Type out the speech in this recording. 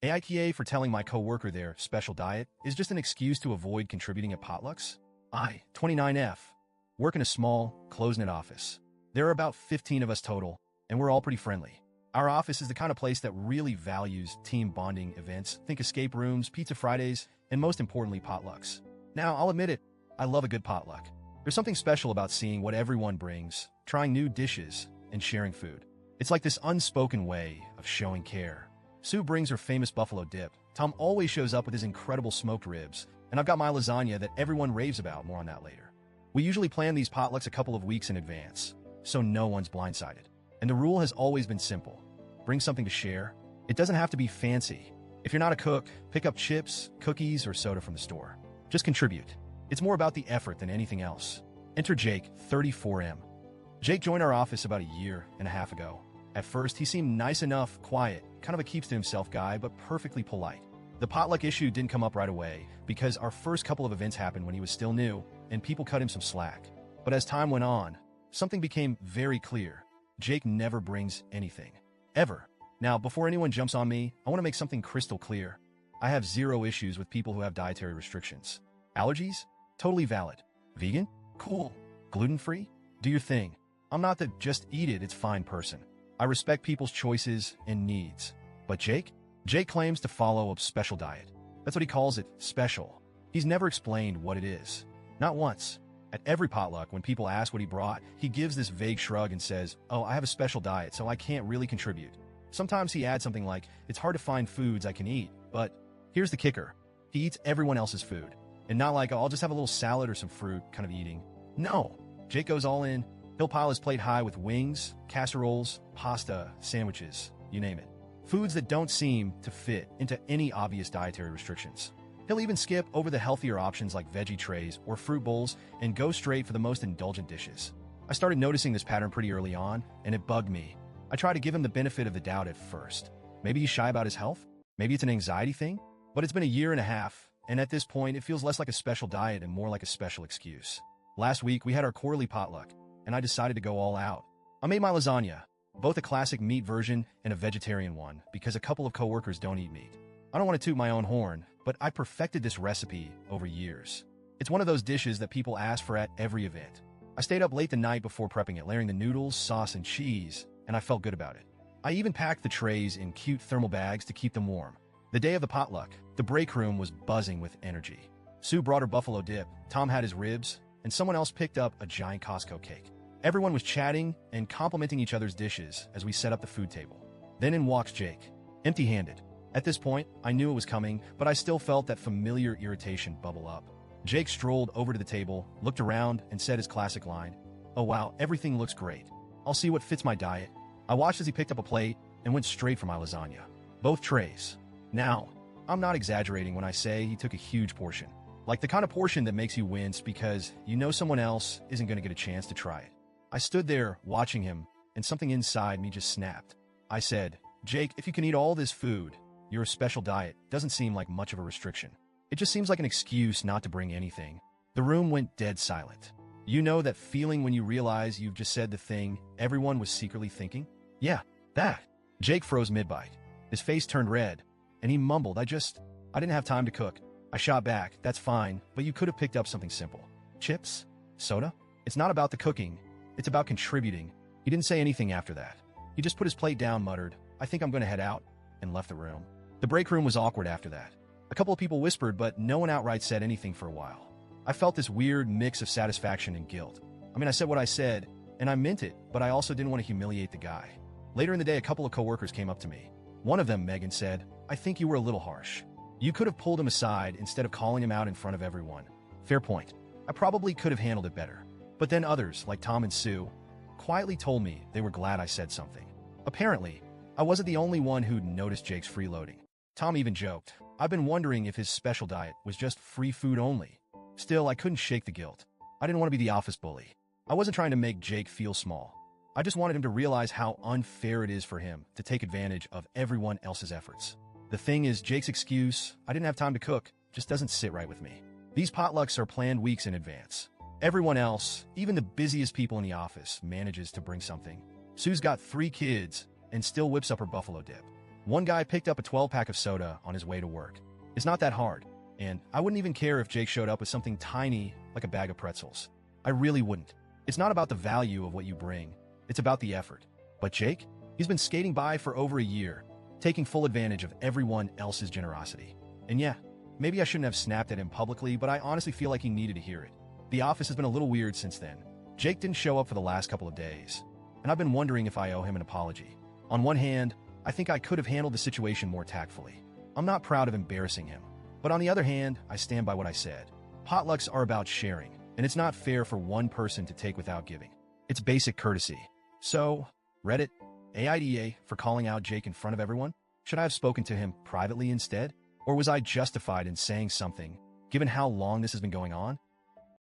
AITA for telling my coworker their special diet is just an excuse to avoid contributing at potlucks? I, 29F, work in a small, closed-knit office. There are about 15 of us total, and we're all pretty friendly. Our office is the kind of place that really values team bonding events. Think escape rooms, pizza Fridays, and most importantly, potlucks. Now, I'll admit it, I love a good potluck. There's something special about seeing what everyone brings, trying new dishes, and sharing food. It's like this unspoken way of showing care. Sue brings her famous buffalo dip. Tom always shows up with his incredible smoked ribs, and I've got my lasagna that everyone raves about. More on that later. We usually plan these potlucks a couple of weeks in advance, so no one's blindsided. And the rule has always been simple. Bring something to share. It doesn't have to be fancy. If you're not a cook, pick up chips, cookies, or soda from the store. Just contribute. It's more about the effort than anything else. Enter Jake, 34M. Jake joined our office about a year and a half ago. At first, he seemed nice enough, quiet, kind of a keeps-to-himself guy, but perfectly polite. The potluck issue didn't come up right away because our first couple of events happened when he was still new, and people cut him some slack. But as time went on, something became very clear. Jake never brings anything. Ever. Now, before anyone jumps on me, I want to make something crystal clear. I have zero issues with people who have dietary restrictions. Allergies? Totally valid. Vegan? Cool. Gluten-free? Do your thing. I'm not the just eat it, it's fine person. I respect people's choices and needs. But Jake? Jake claims to follow a special diet. That's what he calls it, special. He's never explained what it is. Not once. At every potluck, when people ask what he brought, he gives this vague shrug and says, "Oh, I have a special diet, so I can't really contribute." Sometimes he adds something like, "It's hard to find foods I can eat," but here's the kicker. He eats everyone else's food. And not like, "Oh, I'll just have a little salad or some fruit," kind of eating. No. Jake goes all in. He'll pile his plate high with wings, casseroles, pasta, sandwiches, you name it. Foods that don't seem to fit into any obvious dietary restrictions. He'll even skip over the healthier options like veggie trays or fruit bowls and go straight for the most indulgent dishes. I started noticing this pattern pretty early on, and it bugged me. I tried to give him the benefit of the doubt at first. Maybe he's shy about his health? Maybe it's an anxiety thing? But it's been a year and a half, and at this point, it feels less like a special diet and more like a special excuse. Last week, we had our quarterly potluck, and I decided to go all out. I made my lasagna, both a classic meat version and a vegetarian one, because a couple of coworkers don't eat meat. I don't want to toot my own horn, but I perfected this recipe over years. It's one of those dishes that people ask for at every event. I stayed up late the night before prepping it, layering the noodles, sauce, and cheese, and I felt good about it. I even packed the trays in cute thermal bags to keep them warm. The day of the potluck, the break room was buzzing with energy. Sue brought her buffalo dip, Tom had his ribs, and someone else picked up a giant Costco cake. Everyone was chatting and complimenting each other's dishes as we set up the food table. Then in walks Jake, empty-handed. At this point, I knew it was coming, but I still felt that familiar irritation bubble up. Jake strolled over to the table, looked around, and said his classic line, "Oh wow, everything looks great. I'll see what fits my diet." I watched as he picked up a plate and went straight for my lasagna. Both trays. Now, I'm not exaggerating when I say he took a huge portion. Like the kind of portion that makes you wince because you know someone else isn't going to get a chance to try it. I stood there watching him, and something inside me just snapped. I said, "Jake, if you can eat all this food, your special diet doesn't seem like much of a restriction. It just seems like an excuse not to bring anything." The room went dead silent. You know that feeling when you realize you've just said the thing everyone was secretly thinking? Yeah, that. Jake froze mid-bite. His face turned red, and he mumbled, I didn't have time to cook." I shot back, "That's fine, but you could have picked up something simple. Chips? Soda? It's not about the cooking. It's about contributing." He didn't say anything after that. He just put his plate down, muttered, "I think I'm going to head out," and left the room. The break room was awkward after that. A couple of people whispered, but no one outright said anything for a while. I felt this weird mix of satisfaction and guilt. I mean, I said what I said, and I meant it, but I also didn't want to humiliate the guy. Later in the day, a couple of coworkers came up to me. One of them, Megan, said, "I think you were a little harsh. You could have pulled him aside instead of calling him out in front of everyone." Fair point. I probably could have handled it better. But then others, like Tom and Sue, quietly told me they were glad I said something. Apparently, I wasn't the only one who'd noticed Jake's freeloading. Tom even joked, "I've been wondering if his special diet was just free food only." Still, I couldn't shake the guilt. I didn't want to be the office bully. I wasn't trying to make Jake feel small. I just wanted him to realize how unfair it is for him to take advantage of everyone else's efforts. The thing is, Jake's excuse, "I didn't have time to cook," just doesn't sit right with me. These potlucks are planned weeks in advance. Everyone else, even the busiest people in the office, manages to bring something. Sue's got 3 kids and still whips up her buffalo dip. One guy picked up a 12-pack of soda on his way to work. It's not that hard, and I wouldn't even care if Jake showed up with something tiny like a bag of pretzels. I really wouldn't. It's not about the value of what you bring, it's about the effort. But Jake, he's been skating by for over a year, taking full advantage of everyone else's generosity. And yeah, maybe I shouldn't have snapped at him publicly, but I honestly feel like he needed to hear it. The office has been a little weird since then. Jake didn't show up for the last couple of days, and I've been wondering if I owe him an apology. On one hand, I think I could have handled the situation more tactfully. I'm not proud of embarrassing him. But on the other hand, I stand by what I said. Potlucks are about sharing, and it's not fair for one person to take without giving. It's basic courtesy. So, Reddit, AITA for calling out Jake in front of everyone? Should I have spoken to him privately instead? Or was I justified in saying something, given how long this has been going on?